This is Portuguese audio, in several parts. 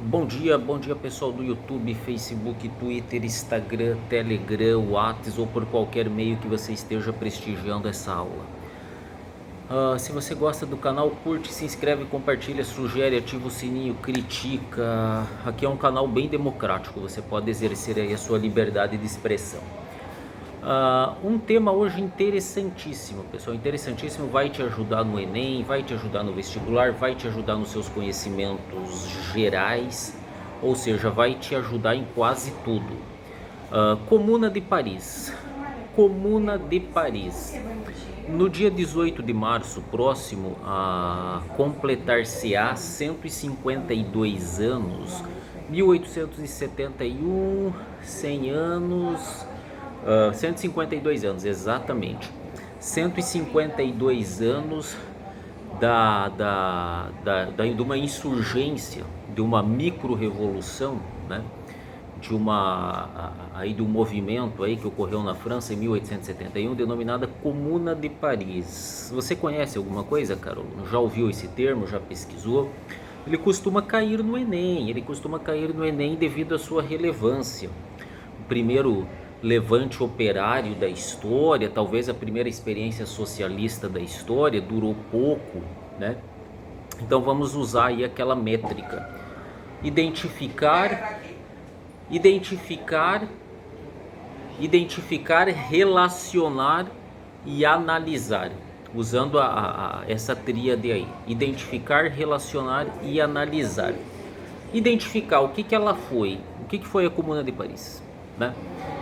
Bom dia pessoal do YouTube, Facebook, Twitter, Instagram, Telegram, WhatsApp ou por qualquer meio que você esteja prestigiando essa aula. Se você gosta do canal, curte, se inscreve, compartilha, sugere, ativa o sininho, critica. Aqui é um canal bem democrático, você pode exercer aí a sua liberdade de expressão. Um tema hoje interessantíssimo, pessoal, interessantíssimo, vai te ajudar no Enem, vai te ajudar no vestibular, vai te ajudar nos seus conhecimentos gerais, ou seja, vai te ajudar em quase tudo. Comuna de Paris. Comuna de Paris. No dia 18 de março próximo, a completar-se-á 152 anos, 1871, 100 anos, 152 anos, exatamente. 152 anos de uma insurgência, de uma micro-revolução, né? De um movimento aí que ocorreu na França em 1871, denominada Comuna de Paris. Você conhece alguma coisa, Carol? Já ouviu esse termo? Já pesquisou? Ele costuma cair no Enem devido à sua relevância. O primeiro levante operário da história, talvez a primeira experiência socialista da história, durou pouco, né? Então vamos usar aí aquela métrica: identificar, relacionar e analisar, usando essa tríade aí: identificar, relacionar e analisar. Identificar o que ela foi, o que foi a Comuna de Paris, né?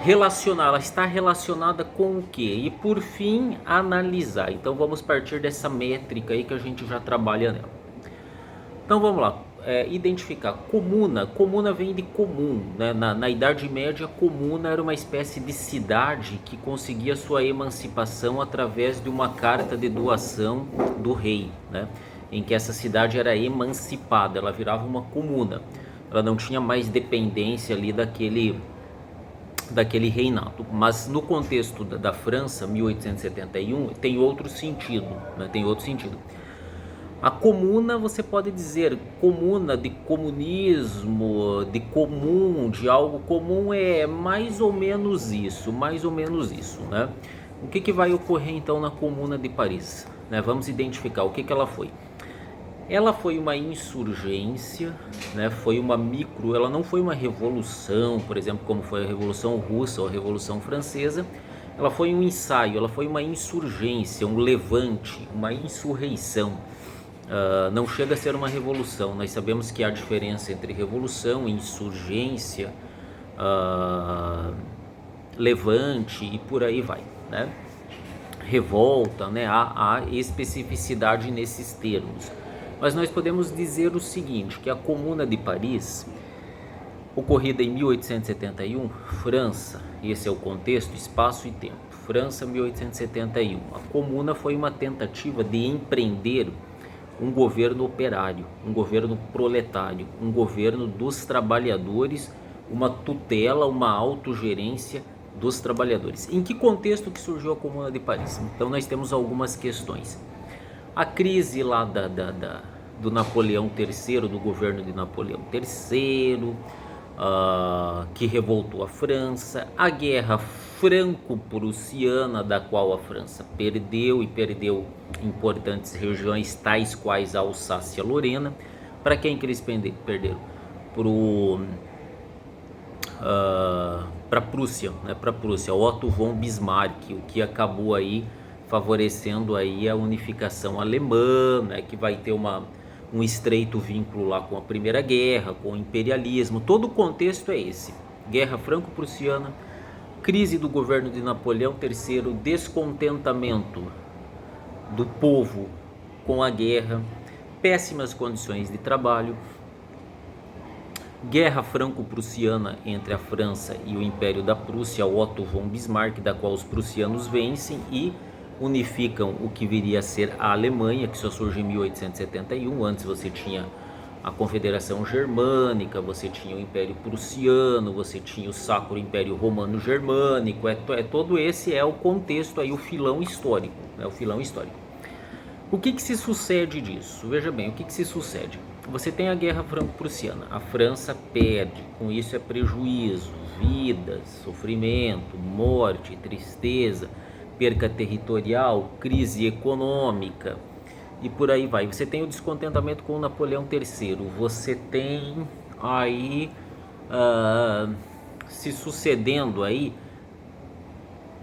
Relacionar, ela está relacionada com o que? E por fim, analisar. Então vamos partir dessa métrica aí que a gente já trabalha nela. Então vamos lá. Identificar. Comuna vem de comum, né? Na Idade Média, comuna era uma espécie de cidade que conseguia sua emancipação através de uma carta de doação do rei, né? Em que essa cidade era emancipada, ela virava uma comuna, ela não tinha mais dependência ali daquele reinado. Mas no contexto da França, 1871, tem outro sentido, né? Tem outro sentido. A comuna, você pode dizer comuna de comunismo, de comum, de algo comum, é mais ou menos isso, né? O que vai ocorrer então na Comuna de Paris, né? Vamos identificar o que ela foi. Ela foi uma insurgência, né? Ela não foi uma revolução, por exemplo, como foi a Revolução Russa ou a Revolução Francesa. Ela foi um ensaio, ela foi uma insurgência, um levante, uma insurreição. Não chega a ser uma revolução. Nós sabemos que há diferença entre revolução, insurgência, levante e por aí vai, né? Revolta, né? Há especificidade nesses termos. Mas nós podemos dizer o seguinte, que a Comuna de Paris, ocorrida em 1871, França, esse é o contexto, espaço e tempo, França, 1871. A Comuna foi uma tentativa de empreender um governo operário, um governo proletário, um governo dos trabalhadores, uma tutela, uma autogerência dos trabalhadores. Em que contexto que surgiu a Comuna de Paris? Então nós temos algumas questões. A crise lá do Napoleão III, do governo de Napoleão III, que revoltou a França, a guerra franco-prussiana, da qual a França perdeu importantes regiões, tais quais a Alsácia-Lorena. Para quem que eles perderam? Para a Prússia, né? Para a Prússia, Otto von Bismarck, o que acabou aí favorecendo aí a unificação alemã, né? Que vai ter um estreito vínculo lá com a Primeira Guerra, com o imperialismo. Todo o contexto é esse: guerra franco-prussiana, crise do governo de Napoleão III, descontentamento do povo com a guerra, péssimas condições de trabalho, guerra franco-prussiana entre a França e o Império da Prússia, Otto von Bismarck, da qual os prussianos vencem e unificam o que viria a ser a Alemanha, que só surge em 1871. Antes você tinha a Confederação Germânica, você tinha o Império Prussiano, você tinha o Sacro Império Romano Germânico. Todo esse é o contexto aí, o filão histórico, né? O filão histórico. O que se sucede disso? Veja bem, o que se sucede? você tem a Guerra Franco-Prussiana. A França perde, com isso é prejuízo, vidas, sofrimento, morte, tristeza, perca territorial, crise econômica e por aí vai. Você tem o descontentamento com o Napoleão III. Você tem aí se sucedendo aí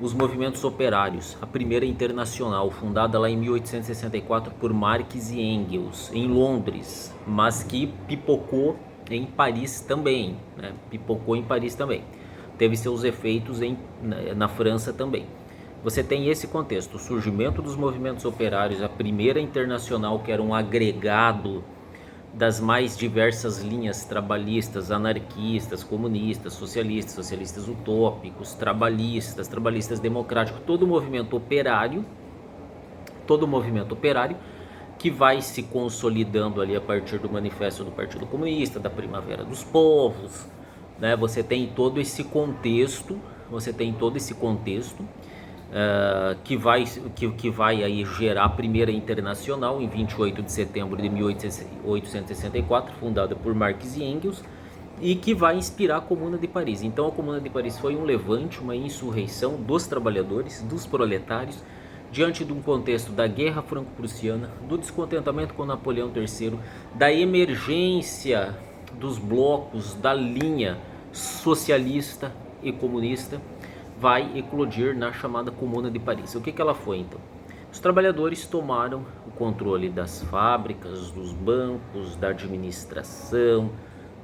os movimentos operários. A primeira internacional, fundada lá em 1864 por Marx e Engels, em Londres, mas que pipocou em Paris também, né? Pipocou em Paris também. Teve seus efeitos na França também. Você tem esse contexto, o surgimento dos movimentos operários, a primeira internacional, que era um agregado das mais diversas linhas trabalhistas, anarquistas, comunistas, socialistas utópicos, trabalhistas democráticos, todo o movimento operário que vai se consolidando ali a partir do manifesto do Partido Comunista, da Primavera dos Povos, né? Você tem todo esse contexto, que vai aí gerar a primeira internacional em 28 de setembro de 1864, fundada por Marx e Engels, e que vai inspirar a Comuna de Paris. Então a Comuna de Paris foi um levante, uma insurreição dos trabalhadores, dos proletários, diante de um contexto da Guerra Franco-Prussiana, do descontentamento com Napoleão III, da emergência dos blocos da linha socialista e comunista, vai eclodir na chamada Comuna de Paris. O que ela foi então? Os trabalhadores tomaram o controle das fábricas, dos bancos, da administração,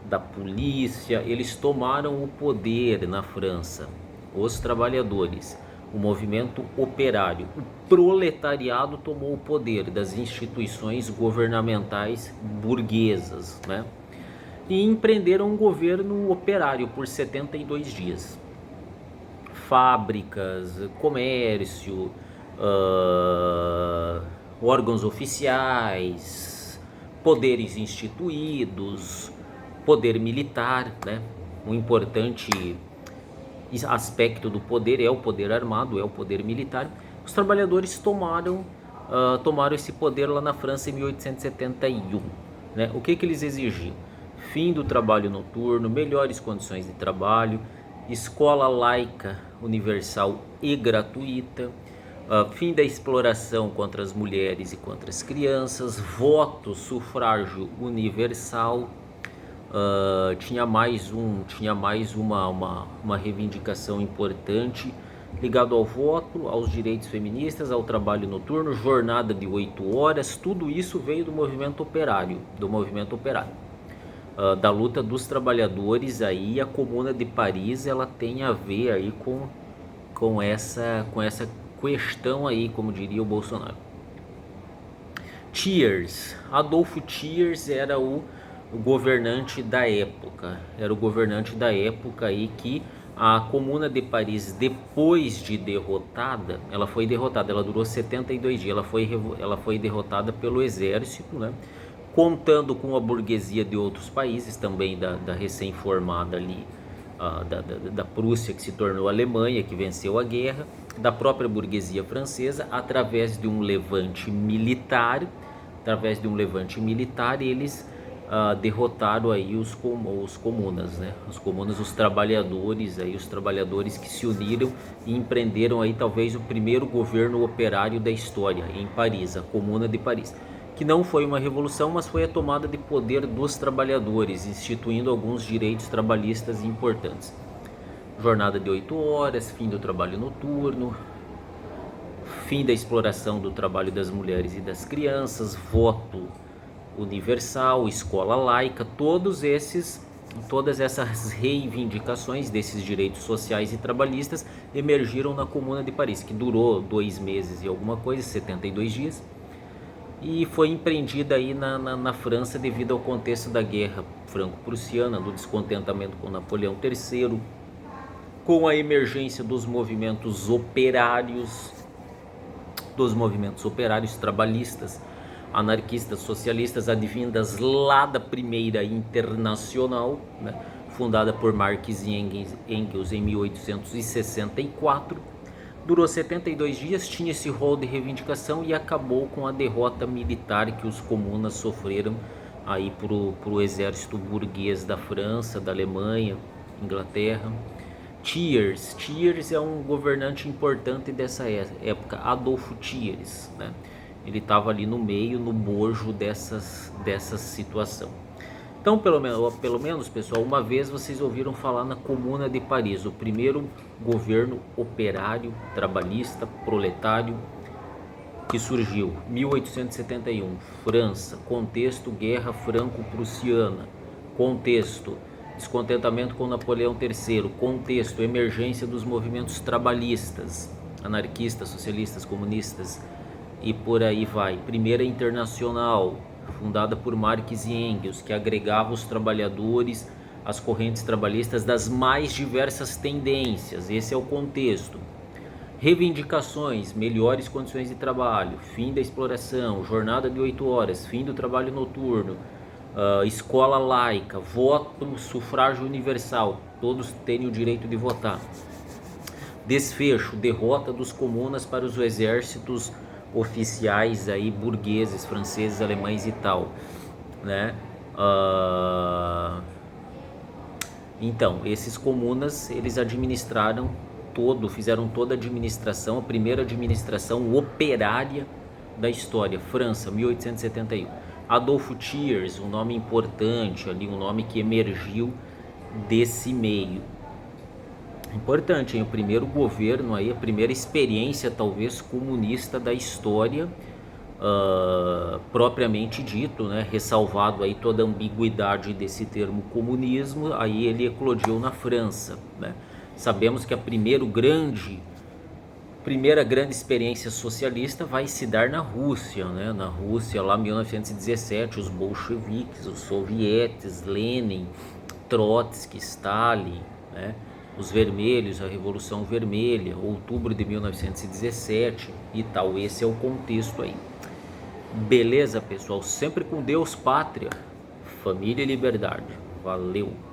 da polícia. Eles tomaram o poder na França. Os trabalhadores, o movimento operário, o proletariado tomou o poder das instituições governamentais burguesas, né? E empreenderam um governo operário por 72 dias. Fábricas, comércio, órgãos oficiais, poderes instituídos, poder militar, né? Um importante aspecto do poder é o poder armado, é o poder militar. Os trabalhadores tomaram esse poder lá na França em 1871, né? O que eles exigiam? Fim do trabalho noturno, melhores condições de trabalho, escola laica, universal e gratuita, fim da exploração contra as mulheres e contra as crianças, voto, sufrágio universal. Tinha mais uma reivindicação importante ligado ao voto, aos direitos feministas, ao trabalho noturno, jornada de 8 horas. Tudo isso veio do movimento operário, da luta dos trabalhadores. Aí a Comuna de Paris, ela tem a ver aí com essa questão aí, como diria o Bolsonaro. Thiers, Adolfo Thiers era o governante da época, aí que a Comuna de Paris, depois de derrotada, ela durou 72 dias, ela foi derrotada pelo exército, né? Contando com a burguesia de outros países, também da recém-formada ali, da Prússia, que se tornou Alemanha, que venceu a guerra, da própria burguesia francesa, através de um levante militar, eles derrotaram aí os comunas, né? Os trabalhadores que se uniram e empreenderam aí talvez o primeiro governo operário da história em Paris, a Comuna de Paris, que não foi uma revolução, mas foi a tomada de poder dos trabalhadores, instituindo alguns direitos trabalhistas importantes. Jornada de 8 horas, fim do trabalho noturno, fim da exploração do trabalho das mulheres e das crianças, voto universal, escola laica, todas essas reivindicações desses direitos sociais e trabalhistas emergiram na Comuna de Paris, que durou 2 meses e alguma coisa, 72 dias, e foi empreendida aí na França devido ao contexto da Guerra Franco-Prussiana, do descontentamento com Napoleão III, com a emergência dos movimentos operários trabalhistas, anarquistas, socialistas, advindas lá da primeira internacional, né, fundada por Marx e Engels em 1864. Durou 72 dias, tinha esse rol de reivindicação e acabou com a derrota militar que os comunas sofreram aí pro exército burguês da França, da Alemanha, Inglaterra. Thiers é um governante importante dessa época, Adolfo Thiers, né? Ele estava ali no meio, no bojo dessa situação. Então, pelo menos, pessoal, uma vez vocês ouviram falar na Comuna de Paris, o primeiro governo operário, trabalhista, proletário que surgiu, 1871, França, contexto Guerra Franco-Prussiana, contexto descontentamento com Napoleão III, contexto emergência dos movimentos trabalhistas, anarquistas, socialistas, comunistas e por aí vai. Primeira Internacional, fundada por Marx e Engels, que agregava os trabalhadores às correntes trabalhistas das mais diversas tendências. Esse é o contexto. Reivindicações, melhores condições de trabalho, fim da exploração, jornada de 8 horas, fim do trabalho noturno, escola laica, voto, sufrágio universal, todos têm o direito de votar. Desfecho, derrota dos comunas para os exércitos oficiais aí burgueses, franceses, alemães e tal, né? Então, esses comunas, eles administraram fizeram toda a administração, a primeira administração operária da história, França, 1871. Adolfo Thiers, um nome importante ali, um nome que emergiu desse meio. Importante, hein? O primeiro governo aí, a primeira experiência talvez comunista da história, propriamente dito, né? Ressalvado aí toda a ambiguidade desse termo comunismo, aí ele eclodiu na França, né? Sabemos que a primeira grande experiência socialista vai se dar na Rússia, né? Na Rússia, lá em 1917, os bolcheviques, os sovietes, Lenin, Trotsky, Stalin, né? Os vermelhos, a Revolução Vermelha, outubro de 1917 e tal. Esse é o contexto aí. Beleza, pessoal? Sempre com Deus, pátria, família e liberdade. Valeu!